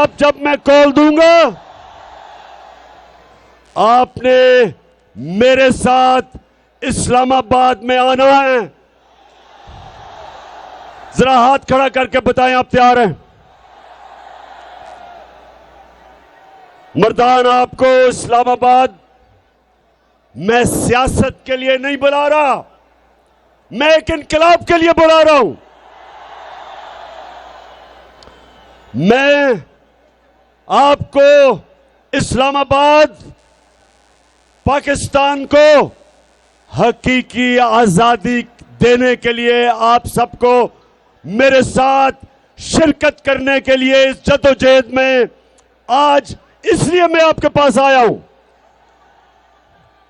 अब जब मैं कॉल दूंगा आपने मेरे साथ इस्लामाबाद में आना है। जरा हाथ खड़ा करके बताएं आप तैयार हैं? मर्दान, आपको इस्लामाबाद मैं सियासत के लिए नहीं बुला रहा, मैं एक इनकलाब के लिए बुला रहा हूं। मैं आपको इस्लामाबाद पाकिस्तान को हकीकी आजादी देने के लिए आप सबको मेरे साथ शिरकत करने के लिए इस जद्दोजहद में आज इसलिए मैं आपके पास आया हूं।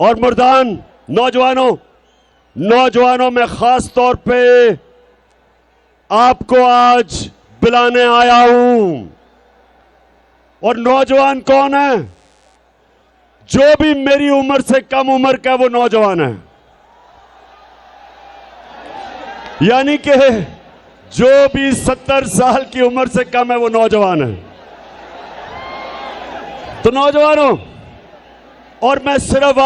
और मर्दान, नौजवानों में खास तौर पे आपको आज बुलाने आया हूं। और नौजवान कौन है? जो भी मेरी उम्र से कम उम्र का वो नौजवान है, यानी कि जो भी 70 साल की उम्र से कम है वो नौजवान है। तो नौजवानों, और मैं सिर्फ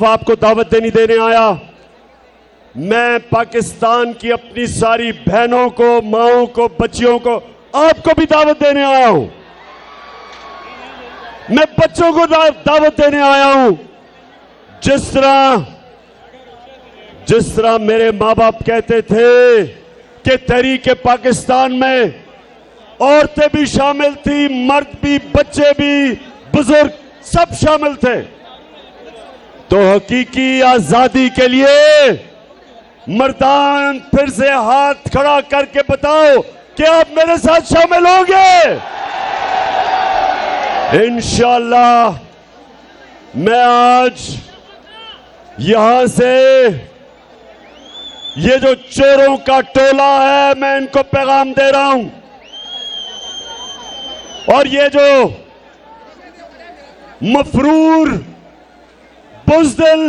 आपको दावत देने आया। मैं पाकिस्तान की अपनी सारी बहनों को, माओं को, बच्चियों को, आपको भी दावत देने आया हूं। मैं बच्चों को दावत देने आया हूं। जिस तरह मेरे मां बाप कहते थे कि तहरीके पाकिस्तान में औरतें भी शामिल थी, मर्द भी, बच्चे भी, बुजुर्ग सब शामिल थे। तो हकीकी आजादी के लिए मर्दान, फिर से हाथ खड़ा करके बताओ कि आप मेरे साथ शामिल होंगे? इंशाअल्लाह मैं आज यहां से ये जो चोरों का टोला है, मैं इनको पैगाम दे रहा हूं। और ये जो मफरूर बुज़दिल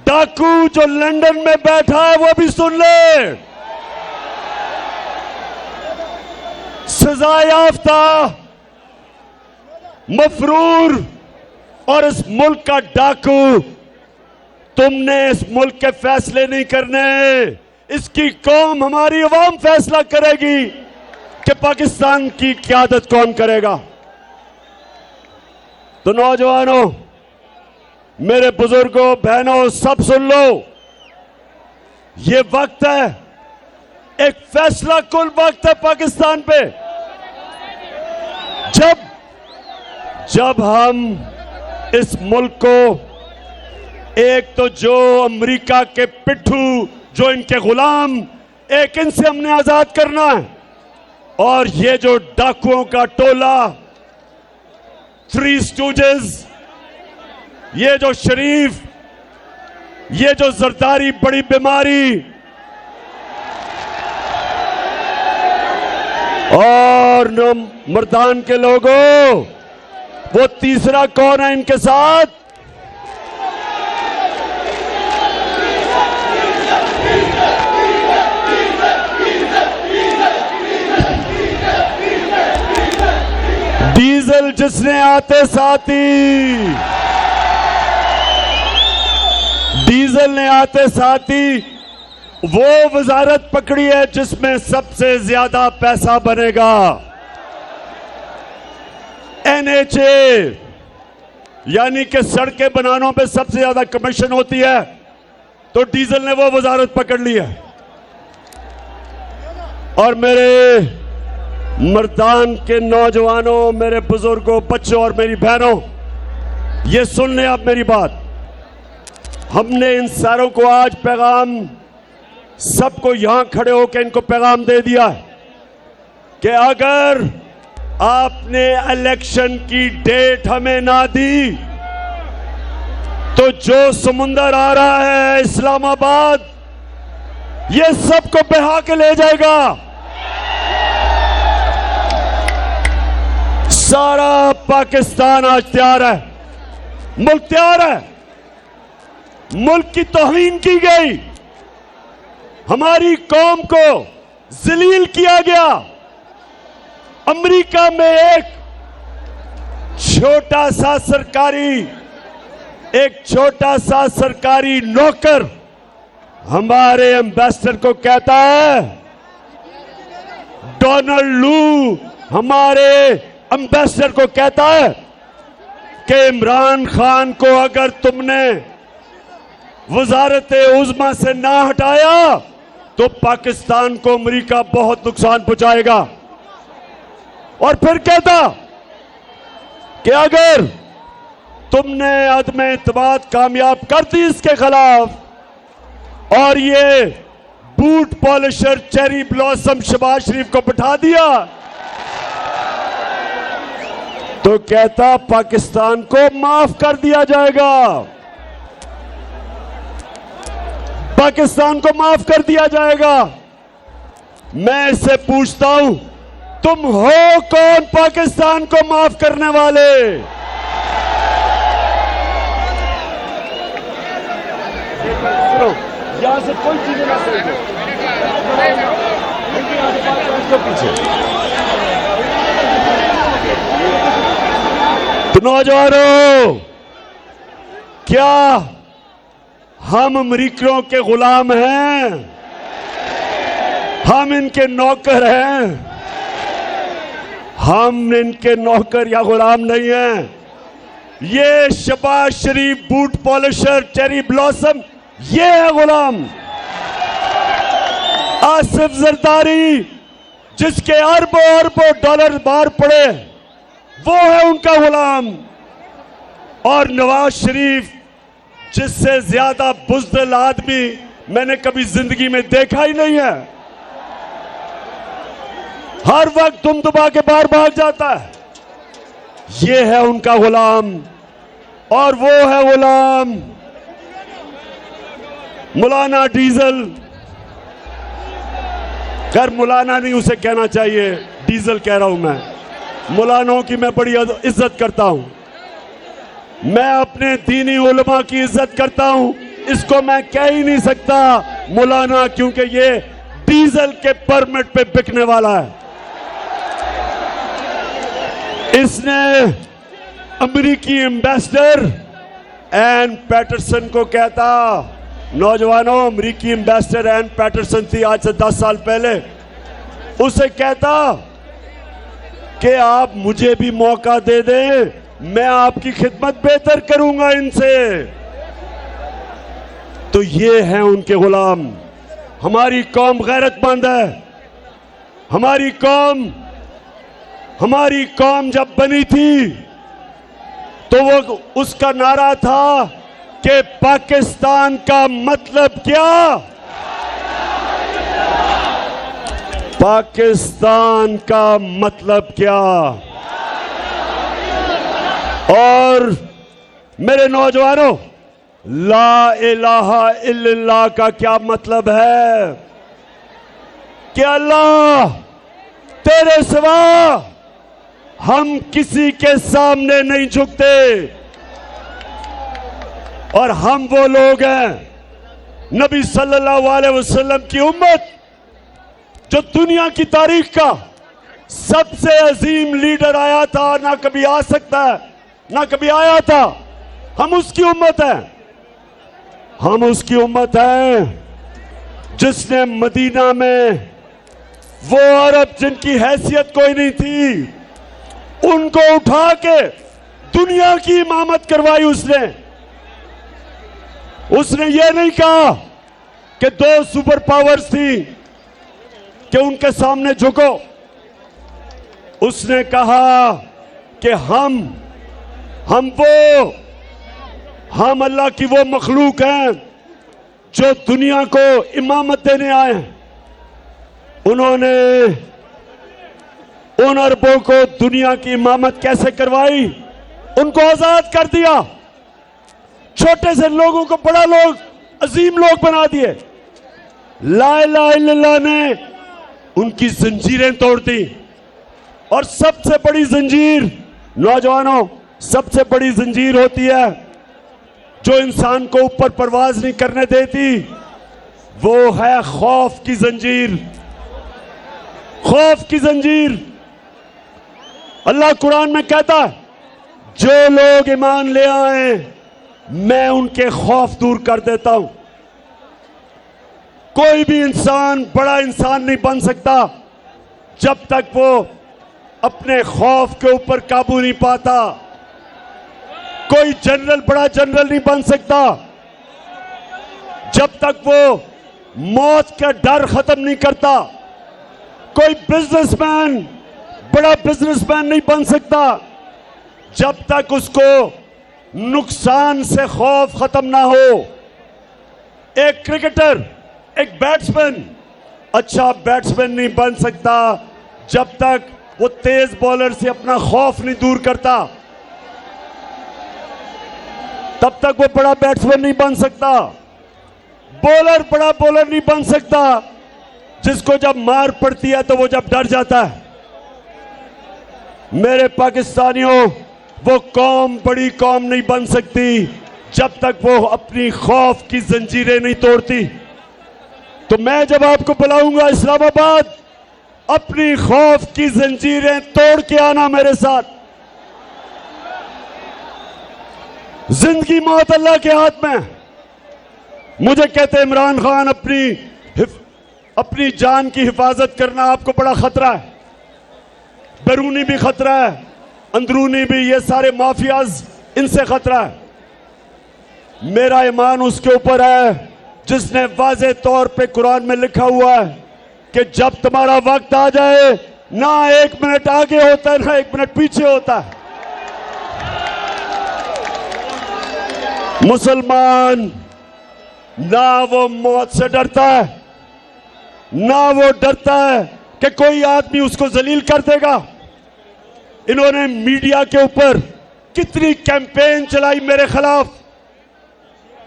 डाकू जो लंदन में बैठा है वो भी सुन ले। सजा याफ्ता मफरूर और इस मुल्क का डाकू, तुमने इस मुल्क के फैसले नहीं करने। इसकी कौम, हमारी अवाम फैसला करेगी कि पाकिस्तान की क़यादत कौन करेगा। तो नौजवानों, मेरे बुजुर्गों, बहनों, सब सुन लो। ये वक्त है, एक फैसला कुल वक्त है पाकिस्तान पे। जब हम इस मुल्क को, एक तो जो अमेरिका के पिट्ठू, जो इनके गुलाम, एक इनसे हमने आजाद करना है। और ये जो डाकुओं का टोला, थ्री स्टूजेस, ये जो शरीफ, ये जो जरदारी बड़ी बीमारी, और मर्दान के लोगों, वो तीसरा कौन है इनके साथ? डीजल जिसने आते साथ ही, डीजल ने आते साथ ही वो वजारत पकड़ी है जिसमें सबसे ज्यादा पैसा बनेगा। NHA, यानी कि सड़कें बनाने पे सबसे ज्यादा कमीशन होती है, तो डीजल ने वो वजारत पकड़ ली है। और मेरे मर्दान के नौजवानों, मेरे बुजुर्गों, बच्चों और मेरी बहनों, ये सुन लें आप मेरी बात। हमने इन सारों को आज पैगाम, सबको यहां खड़े होकर इनको पैगाम दे दिया कि अगर आपने इलेक्शन की डेट हमें ना दी तो जो समुंदर आ रहा है इस्लामाबाद, ये सबको बहा के ले जाएगा। सारा पाकिस्तान आज तैयार है, मुल्क तैयार है। मुल्क की तौहीन की गई, हमारी कौम को जलील किया गया, अमेरिका में एक छोटा सा सरकारी नौकर हमारे एम्बेसडर को कहता है, डोनाल्ड लू हमारे एम्बेसडर को कहता है कि इमरान खान को अगर तुमने वजारत उज़्मा से ना हटाया तो पाकिस्तान को अमेरिका बहुत नुकसान पहुंचाएगा। और फिर कहता कि अगर तुमने अदम इत्मीनान कामयाब कर दी इसके खिलाफ और ये boot polisher cherry blossom Shehbaz Sharif को बिठा दिया तो कहता पाकिस्तान को माफ कर दिया जाएगा, पाकिस्तान को माफ कर दिया जाएगा। मैं इससे पूछता हूं, तुम हो कौन पाकिस्तान को माफ करने वाले? यहां से कोई चीजें ना पीछे। तो नौजवानों, क्या हम अमेरिकियों के गुलाम हैं? हम इनके नौकर हैं? हम इनके नौकर या गुलाम नहीं हैं। ये शहबाज शरीफ बूट पॉलिशर चेरी ब्लॉसम ये है गुलाम। आसिफ जरदारी जिसके अरबों अरबों डॉलर बाहर पड़े वो है उनका गुलाम। और नवाज शरीफ जिससे ज्यादा बुज़दिल आदमी मैंने कभी जिंदगी में देखा ही नहीं है, हर वक्त दुम दुबा के बाहर भाग जाता है, ये है उनका गुलाम। और वो है गुलाम मौलाना डीजल। खैर मौलाना नहीं उसे कहना चाहिए, डीजल कह रहा हूं मैं। मौलानाओं की मैं बड़ी इज्जत करता हूं, मैं अपने दीनी उलमा की इज्जत करता हूं, इसको मैं कह ही नहीं सकता मौलाना, क्योंकि ये डीजल के परमिट पे बिकने वाला है। इसने अमेरिकी एम्बेसडर एन पैटरसन को कहता, नौजवानों अमेरिकी एम्बेसडर एन पैटरसन थी आज से 10 साल पहले, उसे कहता कि आप मुझे भी मौका दे दें, मैं आपकी खिदमत बेहतर करूंगा इनसे। तो ये हैं उनके गुलाम। हमारी कौम गैरतमंद है। हमारी कौम जब बनी थी तो वो उसका नारा था कि पाकिस्तान का मतलब क्या? पाकिस्तान का मतलब क्या? और मेरे नौजवानों, ला इलाहा इल्लल्लाह का क्या मतलब है? कि अल्लाह तेरे सिवा हम किसी के सामने नहीं झुकते। और हम वो लोग हैं, नबी सल्लल्लाहु अलैहि वसल्लम की उम्मत, जो दुनिया की तारीख का सबसे अजीम लीडर आया था, ना कभी आ सकता है, ना कभी आया था। हम उसकी उम्मत हैं। हम उसकी उम्मत हैं जिसने मदीना में वो अरब जिनकी हैसियत कोई नहीं थी, उनको उठा के दुनिया की इमामत करवाई। उसने ये नहीं कहा कि 2 सुपर पावर्स थी कि उनके सामने झुको। उसने कहा कि हम अल्लाह की वो मखलूक हैं जो दुनिया को इमामत देने आए हैं। उन्होंने उन अरबों को दुनिया की इमामत कैसे करवाई? उनको आजाद कर दिया, छोटे से लोगों को बड़ा लोग, अजीम लोग बना दिए। ला इलाहा इल्लल्लाह ने उनकी जंजीरें तोड़ दी। और सबसे बड़ी जंजीर, नौजवानों, सबसे बड़ी जंजीर होती है जो इंसान को ऊपर परवाज नहीं करने देती, वो है खौफ की जंजीर। खौफ की जंजीर। अल्लाह कुरान में कहता है, जो लोग ईमान ले आए मैं उनके खौफ दूर कर देता हूं। कोई भी इंसान बड़ा इंसान नहीं बन सकता जब तक वो अपने खौफ के ऊपर काबू नहीं पाता। कोई जनरल बड़ा जनरल नहीं बन सकता जब तक वो मौत का डर खत्म नहीं करता। कोई बिजनेसमैन बड़ा बिजनेसमैन नहीं बन सकता जब तक उसको नुकसान से खौफ खत्म ना हो। एक क्रिकेटर, एक बैट्समैन अच्छा बैट्समैन नहीं बन सकता जब तक वो तेज बॉलर से अपना खौफ नहीं दूर करता। तब तक वो बड़ा बैट्समैन नहीं बन सकता। बॉलर बड़ा बॉलर नहीं बन सकता जिसको जब मार पड़ती है तो वो जब डर जाता है। मेरे पाकिस्तानियों, वो कौम बड़ी कौम नहीं बन सकती जब तक वो अपनी खौफ की जंजीरें नहीं तोड़ती। तो मैं जब आपको बुलाऊंगा इस्लामाबाद, अपनी खौफ की जंजीरें तोड़ के आना मेरे साथ। जिंदगी मौत अल्लाह के हाथ में। मुझे कहते इमरान खान अपनी जान की हिफाजत करना आपको बड़ा खतरा है। बैरूनी भी खतरा है, अंदरूनी भी। ये सारे माफियाज, इनसे खतरा है। मेरा ईमान उसके ऊपर है जिसने वाज़े तौर पे कुरान में लिखा हुआ है कि जब तुम्हारा वक्त आ जाए, ना 1 मिनट आगे होता है ना 1 मिनट पीछे होता है। मुसलमान ना वो मौत से डरता है, ना वो डरता है कि कोई आदमी उसको जलील कर देगा। इन्होंने मीडिया के ऊपर कितनी कैंपेन चलाई मेरे खिलाफ,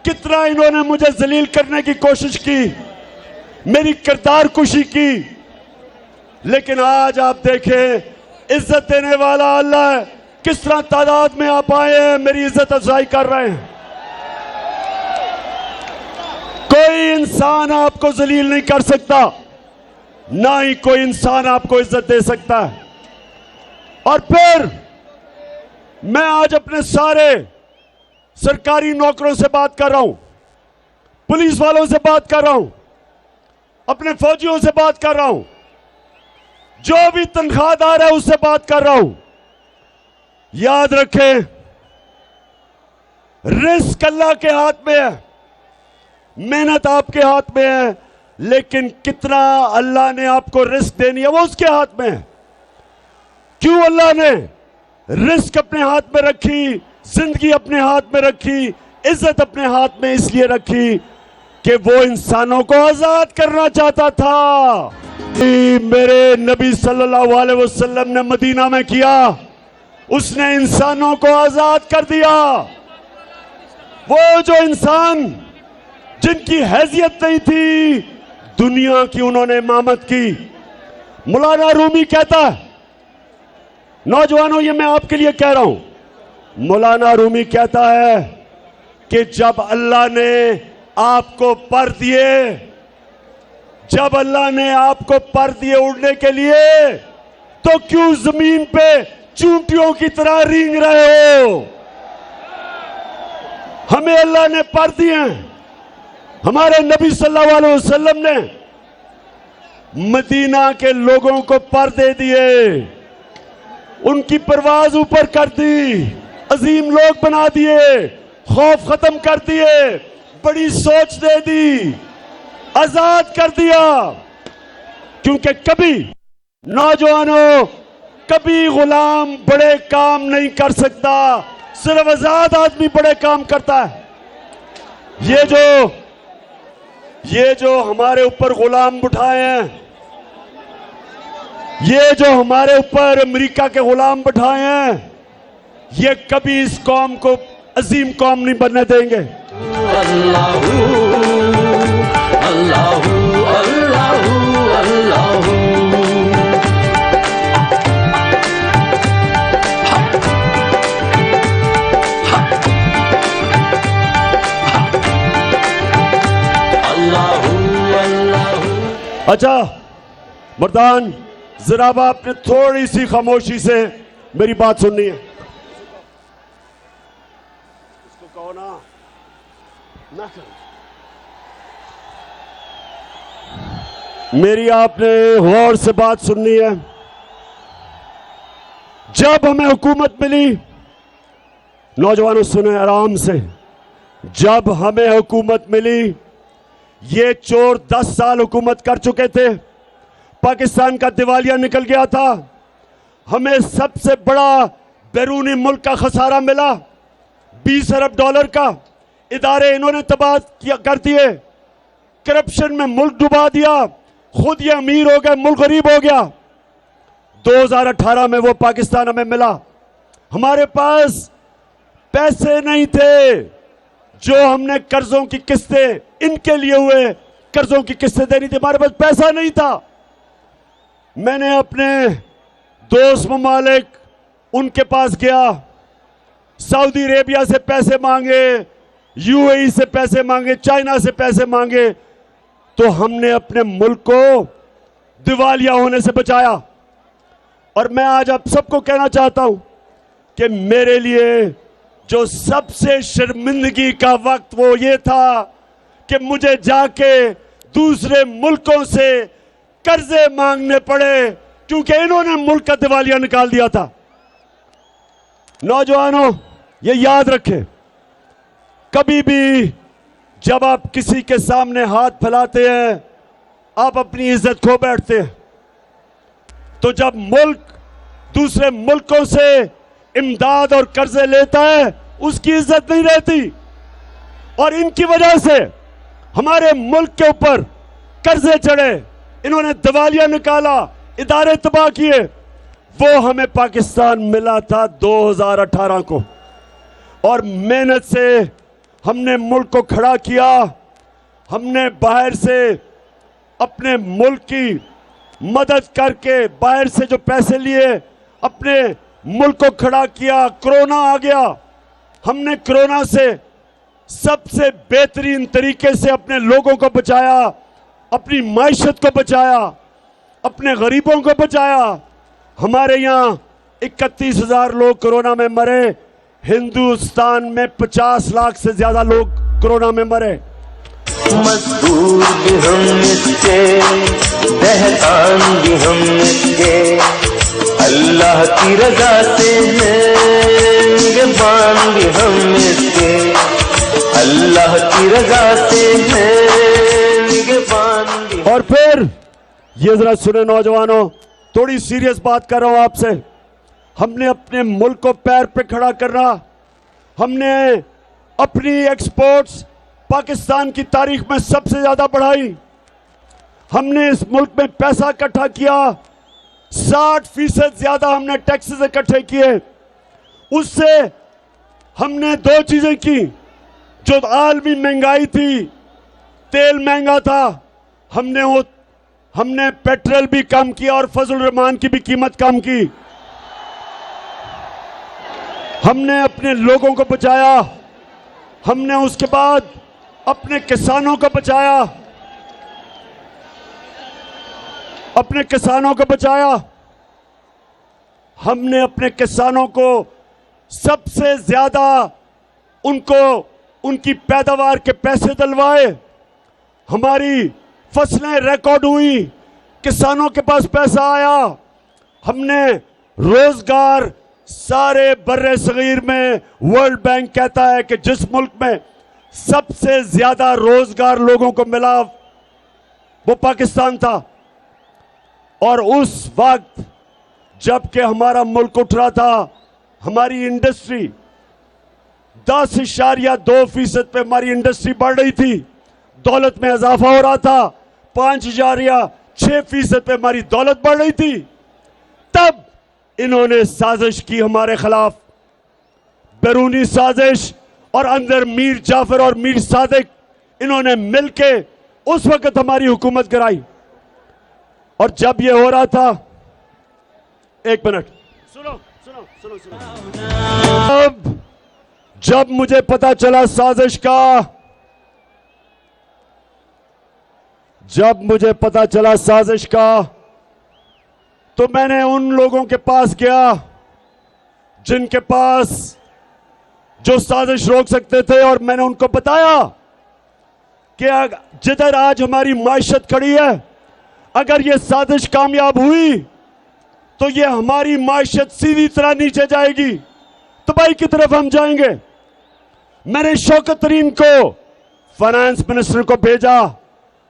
कितना इन्होंने मुझे जलील करने की कोशिश की, मेरी किरदार कुशी की। लेकिन आज आप देखें, इज्जत देने वाला अल्लाह है। किस तरह तादाद में आप आए हैं, मेरी इज्जत अफजाई कर रहे हैं। कोई इंसान आपको जलील नहीं कर सकता, ना ही कोई इंसान आपको इज्जत दे सकता है। और फिर मैं आज अपने सारे सरकारी नौकरों से बात कर रहा हूं, पुलिस वालों से बात कर रहा हूं, अपने फौजियों से बात कर रहा हूं, जो भी तनख्वाहदार है उससे बात कर रहा हूं। याद रखें, रिस्क अल्लाह के हाथ में है, मेहनत आपके हाथ में है, लेकिन कितना अल्लाह ने आपको रिस्क देनी है वो उसके हाथ में है। क्यों अल्लाह ने रिस्क अपने हाथ में रखी, जिंदगी अपने हाथ में रखी, इज्जत अपने हाथ में इसलिए रखी कि वो इंसानों को आजाद करना चाहता था। मेरे नबी सल्लल्लाहु अलैहि वसल्लम ने मदीना में किया, उसने इंसानों को आजाद कर दिया। वो जो इंसान जिनकी हैसियत नहीं थी, दुनिया की उन्होंने इमामत की। मौलाना रूमी कहता है, नौजवानों ये मैं आपके लिए कह रहा हूं, मौलाना रूमी कहता है कि जब अल्लाह ने आपको पर दिए, जब अल्लाह ने आपको पर दिए उड़ने के लिए, तो क्यों जमीन पे चूंटियों की तरह रेंग रहे हो? हमें अल्लाह ने पर दिए हैं। हमारे नबी सल्लल्लाहु अलैहि वसल्लम ने मदीना के लोगों को पर दे दिए, उनकी परवाज ऊपर कर दी, अजीम लोग बना दिए, खौफ खत्म कर दिए, बड़ी सोच दे दी, आजाद कर दिया। क्योंकि कभी नौजवानों, कभी गुलाम बड़े काम नहीं कर सकता, सिर्फ आजाद आदमी बड़े काम करता है। ये जो हमारे ऊपर गुलाम बिठाए हैं, ये जो हमारे ऊपर अमेरिका के गुलाम बिठाए हैं, ये कभी इस कौम को अजीम कौम नहीं बनने देंगे। अल्लाहू अल्लाहू अल्लाहू अल्लाहू अच्छा मर्दान, जरा आपने थोड़ी सी खामोशी से मेरी बात सुननी है। इसको कहो ना करो। मेरी आपने गौर से बात सुननी है। जब हमें हुकूमत मिली, नौजवानों सुने आराम से, जब हमें हुकूमत मिली, ये चोर 10 साल हुकूमत कर चुके थे, पाकिस्तान का दिवालिया निकल गया था, हमें सबसे बड़ा बैरूनी मुल्क का खसारा मिला, 20 अरब डॉलर का। इदारे इन्होंने तबाह कर दिए, करप्शन में मुल्क डुबा दिया, खुद ये अमीर हो गए, मुल्क गरीब हो गया। 2018 में वो पाकिस्तान हमें मिला। हमारे पास पैसे नहीं थे जो हमने कर्जों की किस्तें, इनके लिए हुए कर्जों की किस्तें देनी थी, हमारे पास पैसा नहीं था। मैंने अपने दोस्त ममालिक उनके पास गया, सऊदी अरेबिया से पैसे मांगे, यूएई से पैसे मांगे, चाइना से पैसे मांगे, तो हमने अपने मुल्क को दिवालिया होने से बचाया। और मैं आज आप सबको कहना चाहता हूं कि मेरे लिए जो सबसे शर्मिंदगी का वक्त वो ये था कि मुझे जाके दूसरे मुल्कों से कर्जे मांगने पड़े, क्योंकि इन्होंने मुल्क का दिवालिया निकाल दिया था। नौजवानों, ये याद रखें, कभी भी जब आप किसी के सामने हाथ फैलाते हैं, आप अपनी इज्जत खो बैठते हैं। तो जब मुल्क दूसरे मुल्कों से इमदाद और कर्जे लेता है, उसकी इज्जत नहीं रहती। और इनकी वजह से हमारे मुल्क के ऊपर कर्जे चढ़े, इन्होंने दिवालिया निकाला, इदारे तबाह किए। वो हमें पाकिस्तान मिला था 2018 को, और मेहनत से हमने मुल्क को खड़ा किया। हमने बाहर से अपने मुल्क की मदद करके, बाहर से जो पैसे लिए, अपने मुल्क को खड़ा किया। कोरोना आ गया, हमने कोरोना से सबसे बेहतरीन तरीके से अपने लोगों को बचाया, अपनी माइशत को बचाया, अपने गरीबों को बचाया। हमारे यहाँ 31,000 लोग कोरोना में मरे, हिंदुस्तान में 50 लाख से ज्यादा लोग कोरोना में मरे। मजबूर भी हम इसके, दहकान भी हम इसके, अल्लाह की रजा से हैं, निगहबान भी हम इसके, अल्लाह की रजा से हैं, निगहबान भी। और फिर ये जरा सुने नौजवानों, थोड़ी सीरियस बात कर रहा हूं आपसे। हमने अपने मुल्क को पैर पे खड़ा करना, हमने अपनी एक्सपोर्ट्स पाकिस्तान की तारीख में सबसे ज्यादा बढ़ाई। हमने इस मुल्क में पैसा इकट्ठा किया, 60% ज्यादा हमने टैक्सेस इकट्ठे किए। उससे हमने 2 चीजें की, जो आलमी महंगाई थी, तेल महंगा था, हमने पेट्रोल भी कम किया और फजल रहमान की भी कीमत कम की। हमने अपने लोगों को बचाया, हमने उसके बाद अपने किसानों को बचाया, अपने किसानों को बचाया। हमने अपने किसानों को सबसे ज्यादा उनको उनकी पैदावार के पैसे दिलवाए। हमारी फसलें रिकॉर्ड हुई, किसानों के पास पैसा आया। हमने रोजगार सारे बर्रे सगीर में, वर्ल्ड बैंक कहता है कि जिस मुल्क में सबसे ज्यादा रोजगार लोगों को मिला वो पाकिस्तान था। और उस वक्त जबकि हमारा मुल्क उठ रहा था, हमारी इंडस्ट्री 10.2% पे हमारी इंडस्ट्री बढ़ रही थी, दौलत में इजाफा हो रहा था, 5.6% पे हमारी दौलत बढ़ रही थी। तब इन्होंने साजिश की हमारे खिलाफ, बैरूनी साजिश, और अंदर मीर जाफर और मीर सादिक इन्होंने मिलके उस वक्त हमारी हुकूमत कराई। और जब ये हो रहा था, एक मिनट सुनो सुनो सुनो सुनो, जब मुझे पता चला साजिश का, जब मुझे पता चला साजिश का, तो मैंने उन लोगों के पास गया जिनके पास जो साजिश रोक सकते थे, और मैंने उनको बताया कि जिधर आज हमारी मायशत खड़ी है, अगर ये साजिश कामयाब हुई तो ये हमारी मायशत सीधी तरह नीचे जाएगी, तबाही की तरफ हम जाएंगे। मैंने शौकत तरीन को, फाइनेंस मिनिस्टर को भेजा।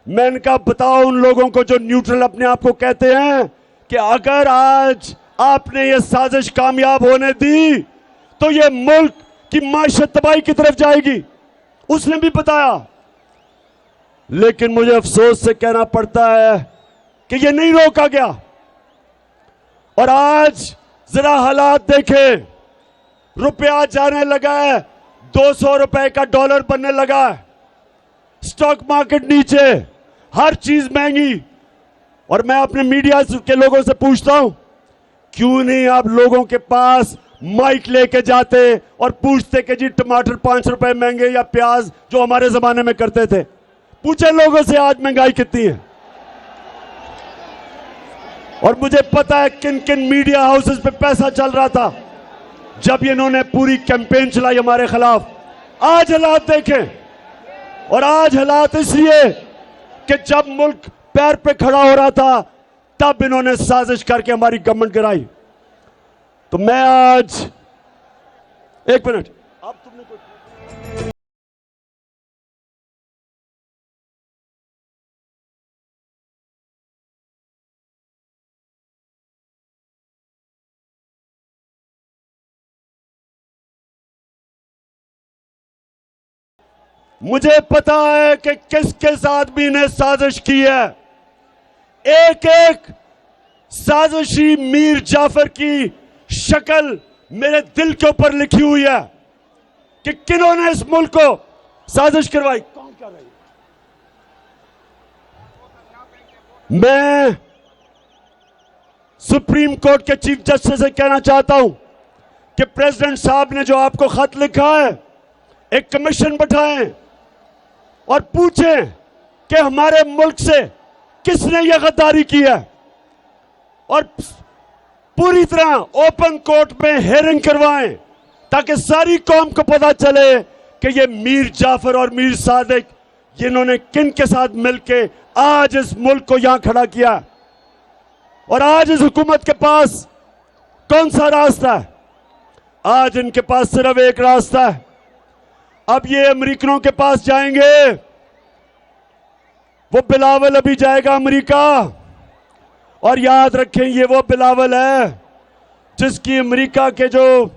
मैंने कहा बताओ उन लोगों को जो न्यूट्रल अपने आप को कहते हैं कि अगर आज आपने ये साजिश कामयाब होने दी तो ये मुल्क की मायशत तबाही की तरफ जाएगी। उसने भी बताया, लेकिन मुझे अफसोस से कहना पड़ता है कि ये नहीं रोका गया। और आज जरा हालात देखें, रुपया जाने लगा है, 200 रुपए का डॉलर बनने लगा है, स्टॉक मार्केट नीचे, हर चीज महंगी। और मैं अपने मीडिया के लोगों से पूछता हूं, क्यों नहीं आप लोगों के पास माइक लेके जाते और पूछते कि जी टमाटर 5 रुपए महंगे या प्याज जो हमारे जमाने में करते थे। पूछे लोगों से आज महंगाई कितनी है। और मुझे पता है किन किन मीडिया हाउसेस पे पैसा चल रहा था जब इन्होंने पूरी कैंपेन चलाई हमारे खिलाफ। आज हालात देखें, और आज हालात इसलिए कि जब मुल्क पैर पे खड़ा हो रहा था तब इन्होंने साजिश करके हमारी गवर्नमेंट गिराई। तो मैं आज, एक मिनट, अब तुमने कोई, मुझे पता है कि किस किस आदमी ने साजिश की है। एक एक साजिशी मीर जाफर की शक्ल मेरे दिल के ऊपर लिखी हुई है कि किन्होंने इस मुल्क को साजिश करवाई। कौन कर रही है? मैं सुप्रीम कोर्ट के चीफ जस्टिस से कहना चाहता हूं कि प्रेसिडेंट साहब ने जो आपको खत लिखा है, एक कमीशन बैठाएं और पूछें कि हमारे मुल्क से किसने यह गद्दारी की है, और पूरी तरह ओपन कोर्ट में हेयरिंग करवाएं ताकि सारी कौम को पता चले कि ये मीर जाफर और मीर सादिक जिन्होंने किन के साथ मिलकर आज इस मुल्क को यहां खड़ा किया। और आज इस हुकूमत के पास कौन सा रास्ता है? आज इनके पास सिर्फ एक रास्ता है। अब ये अमेरिकनों के पास जाएंगे, वो बिलावल अभी जाएगा अमेरिका, और याद रखें ये वो बिलावल है जिसकी अमेरिका के जो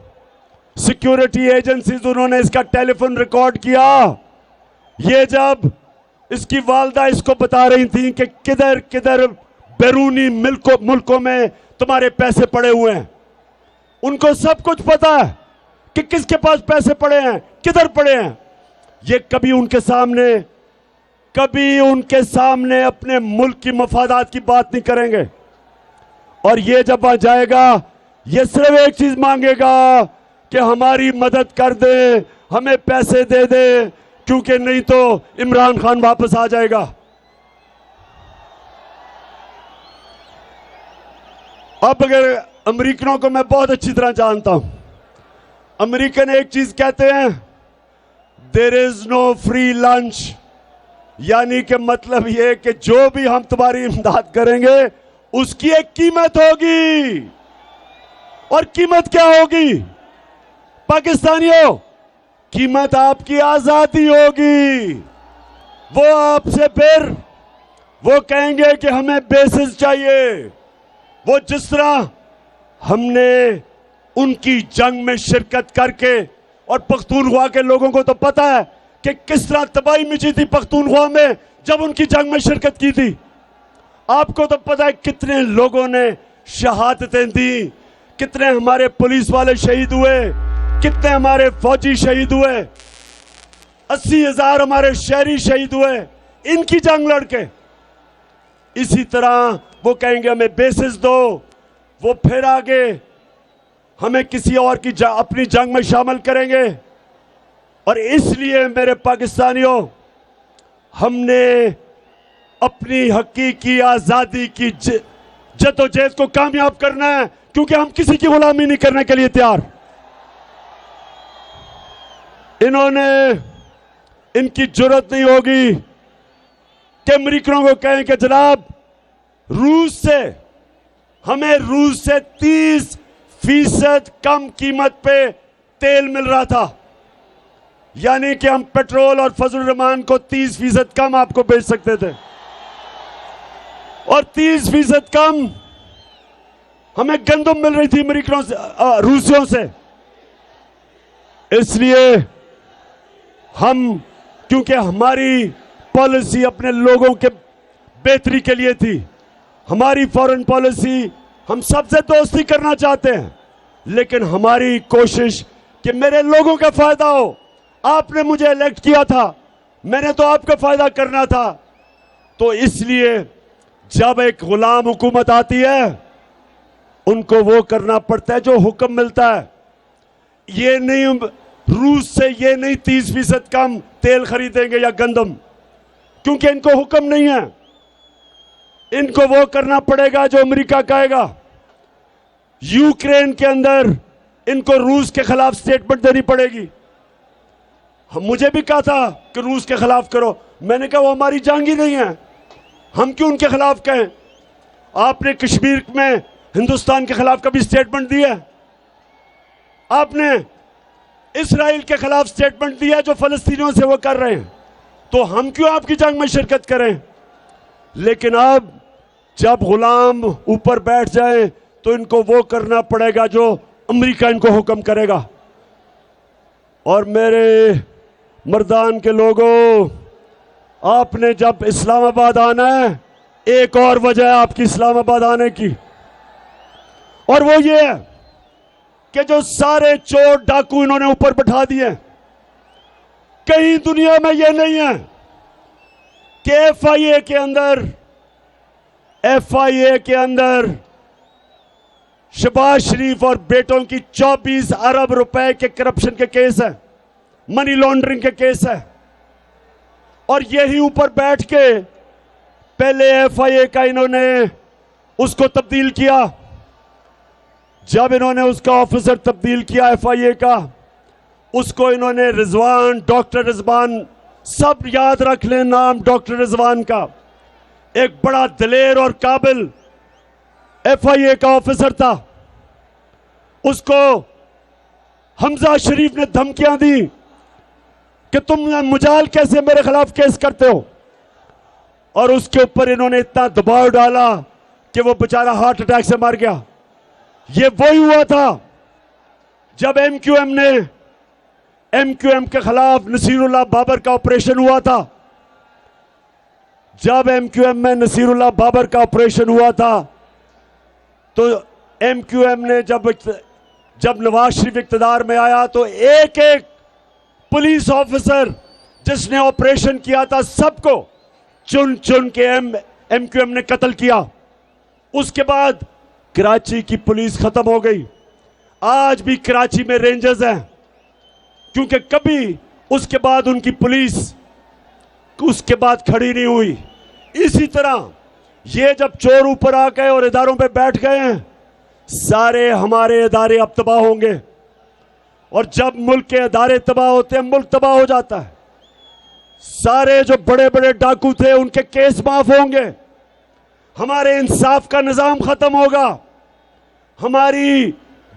सिक्योरिटी एजेंसीज उन्होंने इसका टेलीफोन रिकॉर्ड किया। ये जब इसकी वालदा इसको बता रही थी कि किधर किधर बैरूनी मुल्कों में तुम्हारे पैसे पड़े हुए हैं, उनको सब कुछ पता है कि किसके पास पैसे पड़े हैं, किधर पड़े हैं। ये कभी उनके सामने अपने मुल्क की मफादात की बात नहीं करेंगे। और ये जब आ जाएगा, ये सिर्फ एक चीज मांगेगा कि हमारी मदद कर दे, हमें पैसे दे दे, क्योंकि नहीं तो इमरान खान वापस आ जाएगा। अब अगर अमेरिकनों को मैं बहुत अच्छी तरह जानता हूं, अमेरिकन एक चीज कहते हैं, there is no free lunch, यानी कि मतलब यह कि जो भी हम तुम्हारी इमदाद करेंगे उसकी एक कीमत होगी। और कीमत क्या होगी पाकिस्तानियों? कीमत आपकी आजादी होगी। वो आपसे फिर वो कहेंगे कि हमें बेसिस चाहिए। वो जिस तरह हमने उनकी जंग में शिरकत करके, और पख्तूनख्वा के लोगों को तो पता है कि किस तरह तबाही मची थी पख्तूनख्वा में जब उनकी जंग में शिरकत की थी। आपको तो पता है कितने लोगों ने शहादतें दी, कितने हमारे पुलिस वाले शहीद हुए, कितने हमारे फौजी शहीद हुए, 80,000 हमारे शहरी शहीद हुए इनकी जंग लड़के। इसी तरह वो कहेंगे हमें बेसिस दो, वो फिर आगे हमें किसी और की अपनी जंग में शामिल करेंगे। और इसलिए मेरे पाकिस्तानियों, हमने अपनी हकीकी आजादी की जद्दोजहद को कामयाब करना है, क्योंकि हम किसी की गुलामी नहीं करने के लिए तैयार। इन्होंने, इनकी जुर्रत नहीं होगी कि अमेरिकनों को कहें कि जनाब हमें रूस से 30% कम कीमत पे तेल मिल रहा था, यानी कि हम पेट्रोल और फजल रहमान को 30% कम आपको बेच सकते थे, और 30% कम हमें गंदम मिल रही थी अमेरिकनों से, रूसियों से। इसलिए हम, क्योंकि हमारी पॉलिसी अपने लोगों के बेहतरी के लिए थी, हमारी फॉरेन पॉलिसी, हम सबसे दोस्ती करना चाहते हैं, लेकिन हमारी कोशिश कि मेरे लोगों का फायदा हो। आपने मुझे इलेक्ट किया था, मैंने तो आपका फायदा करना था। तो इसलिए जब एक गुलाम हुकूमत आती है, उनको वो करना पड़ता है जो हुक्म मिलता है। ये नहीं, रूस से ये नहीं 30% कम तेल खरीदेंगे या गंदम, क्योंकि इनको हुक्म नहीं है। इनको वो करना पड़ेगा जो अमेरिका कहेगा। यूक्रेन के अंदर इनको रूस के खिलाफ स्टेटमेंट देनी पड़ेगी। मुझे भी कहा था कि रूस के खिलाफ करो, मैंने कहा वो हमारी जंग ही नहीं है, हम क्यों उनके खिलाफ कहें। आपने कश्मीर में हिंदुस्तान के खिलाफ कभी स्टेटमेंट दिया? आपने इसराइल के खिलाफ स्टेटमेंट दिया जो फलस्तीनियों से वो कर रहे हैं, तो हम क्यों आपकी जंग में शिरकत करें। लेकिन अब जब गुलाम ऊपर बैठ जाए तो इनको वो करना पड़ेगा जो अमेरिका इनको हुक्म करेगा। और मेरे मर्दान के लोगों, आपने जब इस्लामाबाद आना है, एक और वजह है आपकी इस्लामाबाद आने की, और वो ये है कि जो सारे चोर डाकू इन्होंने ऊपर बैठा दिए, कहीं दुनिया में ये नहीं है कि एफआईए के अंदर शहबाज शरीफ और बेटों की 24 अरब रुपए के करप्शन के केस है, मनी लॉन्ड्रिंग के केस है। और यही ऊपर बैठ के पहले एफआईए का इन्होंने उसको तब्दील किया। जब इन्होंने उसका ऑफिसर तब्दील किया एफआईए का, उसको इन्होंने रिजवान, डॉक्टर रिजवान, सब याद रख लें नाम डॉक्टर रिजवान का, एक बड़ा दलेर और काबिल एफआईए का ऑफिसर था। उसको हमजा शरीफ ने धमकियां दी कि तुम मुजाल कैसे मेरे खिलाफ केस करते हो, और उसके ऊपर इन्होंने इतना दबाव डाला कि वो बेचारा हार्ट अटैक से मर गया। ये वही हुआ था जब एमक्यूएम के खिलाफ नसीरुल्लाह बाबर का ऑपरेशन हुआ था। जब एमक्यूएम में नसीरुल्लाह बाबर का ऑपरेशन हुआ था, तो एमक्यूएम ने जब नवाज शरीफ इक्तदार में आया, तो एक एक पुलिस ऑफिसर जिसने ऑपरेशन किया था, सबको चुन चुन के एमक्यूएम ने कत्ल किया। उसके बाद कराची की पुलिस खत्म हो गई। आज भी कराची में रेंजर्स हैं, क्योंकि कभी उसके बाद उनकी पुलिस उसके बाद खड़ी नहीं हुई। इसी तरह ये जब चोर ऊपर आ गए और इदारों पे बैठ गए हैं, सारे हमारे इदारे अब तबाह होंगे। और जब मुल्क के इदारे तबाह होते हैं, मुल्क तबाह हो जाता है। सारे जो बड़े बड़े डाकू थे, उनके केस माफ होंगे, हमारे इंसाफ का निजाम खत्म होगा, हमारी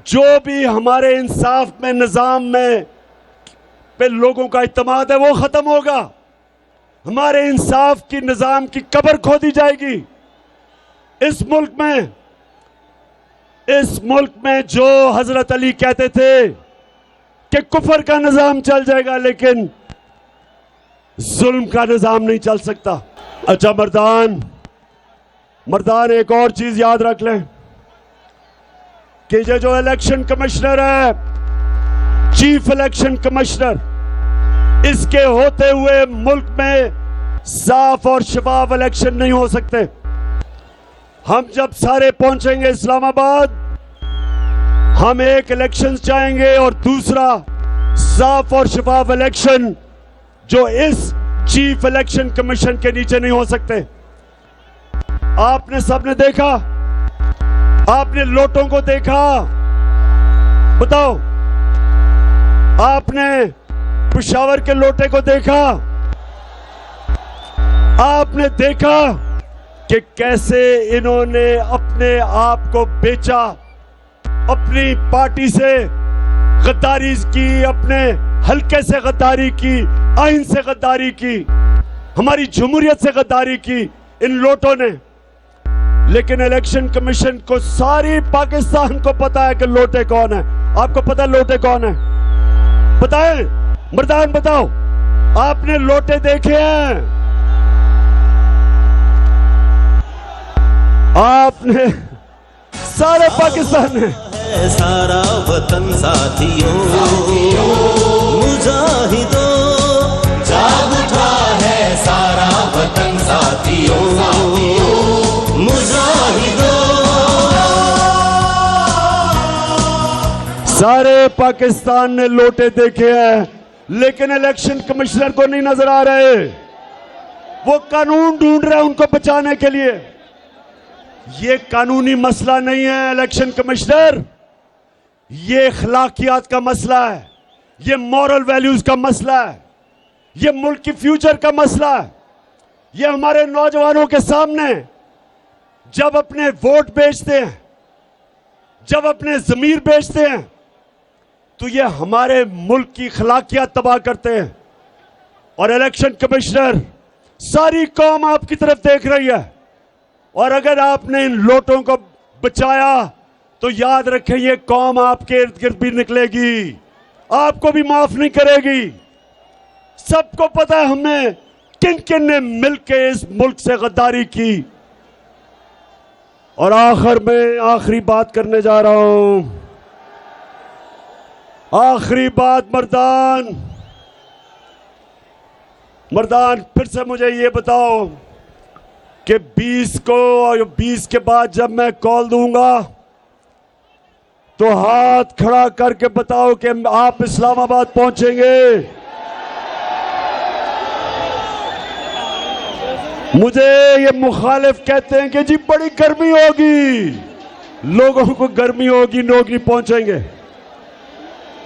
जो भी हमारे इंसाफ में निजाम में पे लोगों का इत्मीनान है वो खत्म होगा, हमारे इंसाफ की निजाम की कब्र खोदी जाएगी। इस मुल्क में जो हजरत अली कहते थे कि कुफर का निजाम चल जाएगा, लेकिन जुल्म का निजाम नहीं चल सकता। अच्छा मर्दान एक और चीज याद रख लें कि ये जो इलेक्शन कमिश्नर है, चीफ इलेक्शन कमिश्नर, इसके होते हुए मुल्क में साफ और शफाफ इलेक्शन नहीं हो सकते। हम जब सारे पहुंचेंगे इस्लामाबाद, हम एक इलेक्शन चाहेंगे और दूसरा साफ और शफाफ इलेक्शन जो इस चीफ इलेक्शन कमीशन के नीचे नहीं हो सकते। आपने सबने देखा, आपने लोटों को देखा, बताओ आपने पेशावर के लोटे को देखा, आपने देखा कि कैसे इन्होंने अपने आप को बेचा, अपनी पार्टी से गद्दारी की, अपने हल्के से गद्दारी की, आइन से गद्दारी की, हमारी जमहूरियत से गद्दारी की इन लोटों ने। लेकिन इलेक्शन कमीशन को, सारी पाकिस्तान को पता है कि लोटे कौन है। आपको पता है लोटे कौन है? बताएं, मर्दान बताओ, आपने लोटे देखे हैं? आपने, सारे पाकिस्तान ने, सारा वतन साथियों, मुजाहिदों, जाग उठा है सारा वतन साथियों, मुजाहिदों। सारे पाकिस्तान ने लोटे देखे हैं, लेकिन इलेक्शन कमिश्नर को नहीं नजर आ रहे। वो कानून ढूंढ रहे हैं उनको बचाने के लिए। ये कानूनी मसला नहीं है इलेक्शन कमिश्नर, ये अखलाकियात का मसला है, ये मॉरल वैल्यूज का मसला है, ये मुल्क की फ्यूचर का मसला है। ये हमारे नौजवानों के सामने जब अपने वोट बेचते हैं, जब अपने जमीर बेचते हैं, तो ये हमारे मुल्क की अखलाकियात तबाह करते हैं। और इलेक्शन कमिश्नर, सारी कौम आपकी तरफ देख रही है, और अगर आपने इन लोटों को बचाया तो याद रखें ये कौम आपके इर्द गिर्द भी निकलेगी, आपको भी माफ नहीं करेगी। सबको पता है हमें किन किन ने मिलकर इस मुल्क से गद्दारी की। और आखिर में आखिरी बात करने जा रहा हूं, आखिरी बात। मर्दान फिर से मुझे ये बताओ कि 20 को और 20 के बाद जब मैं कॉल दूंगा तो हाथ खड़ा करके बताओ कि आप इस्लामाबाद पहुंचेंगे। मुझे ये मुखालिफ कहते हैं कि जी बड़ी गर्मी होगी, लोगों को गर्मी होगी, लोग नहीं पहुंचेंगे।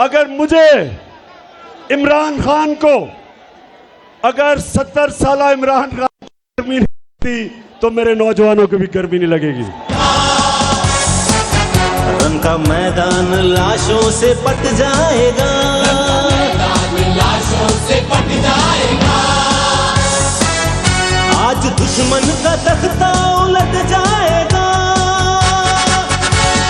अगर मुझे, इमरान खान को, अगर 70 साल इमरान खान को गर्मी नहीं लगती तो मेरे नौजवानों को भी गर्मी नहीं लगेगी। रन का मैदान लाशों से पट जाएगा, लाशों से पट जाएगा। आज दुश्मन का तख्ता उलट जाएगा।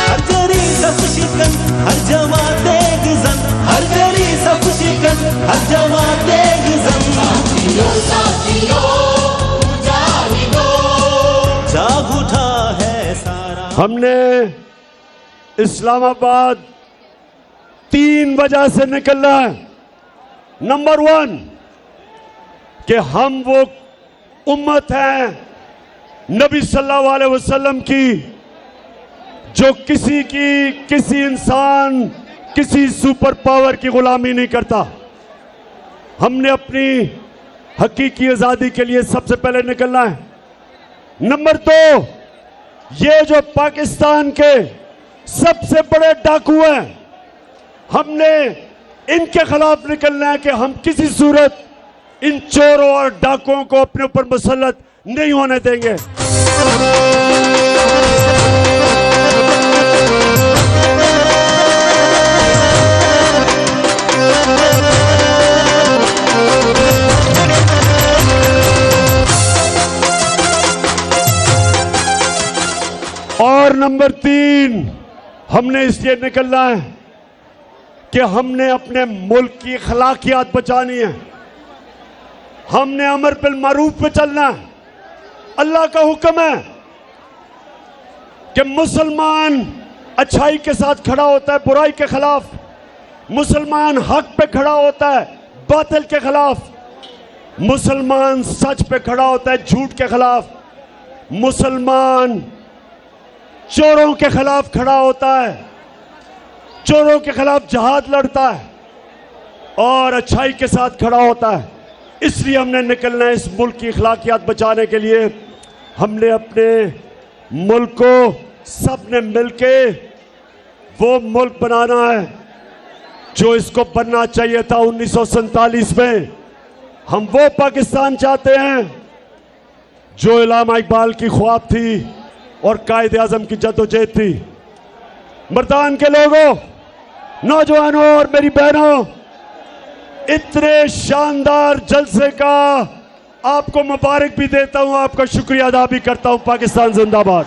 हर जरी सब शिकन, हर जवा तेग जन, हर जरी सब शिकन, हर जवा तेग जन। साथियों साथियों, मुजाहिदों, जाग उठा है सारा। हमने इस्लामाबाद 3 वजह से निकलना है। नंबर 1 कि हम वो उम्मत है नबी सल्लल्लाहु अलैहि वसल्लम की जो किसी इंसान, किसी सुपर पावर की गुलामी नहीं करता। हमने अपनी हकीकी आजादी के लिए सबसे पहले निकलना है। नंबर 2, ये जो पाकिस्तान के सबसे बड़े डाकू हैं, हमने इनके खिलाफ निकलना है कि हम किसी सूरत इन चोरों और डाकुओं को अपने ऊपर मुसल्लत नहीं होने देंगे। और नंबर 3, हमने इसलिए निकलना है कि हमने अपने मुल्क की अखलाकियात बचानी है। हमने अमर बिल मारूफ पे चलना है। अल्लाह का हुक्म है कि मुसलमान अच्छाई के साथ खड़ा होता है बुराई के खिलाफ, मुसलमान हक पे खड़ा होता है बातिल के खिलाफ, मुसलमान सच पे खड़ा होता है झूठ के खिलाफ, मुसलमान चोरों के खिलाफ खड़ा होता है, चोरों के खिलाफ जहाद लड़ता है और अच्छाई के साथ खड़ा होता है। इसलिए हमने निकलना है इस मुल्क की अखलाकियात बचाने के लिए। हमने अपने मुल्क को सबने मिलके वो मुल्क बनाना है जो इसको बनना चाहिए था 1947 में। हम वो पाकिस्तान चाहते हैं जो इलामा इकबाल की ख्वाब थी और कायदे आजम की जद्दोजहद थी। मर्दान के लोगों, नौजवानों और मेरी बहनों, इतने शानदार जलसे का आपको मुबारक भी देता हूं, आपका शुक्रिया अदा भी करता हूं। पाकिस्तान जिंदाबाद।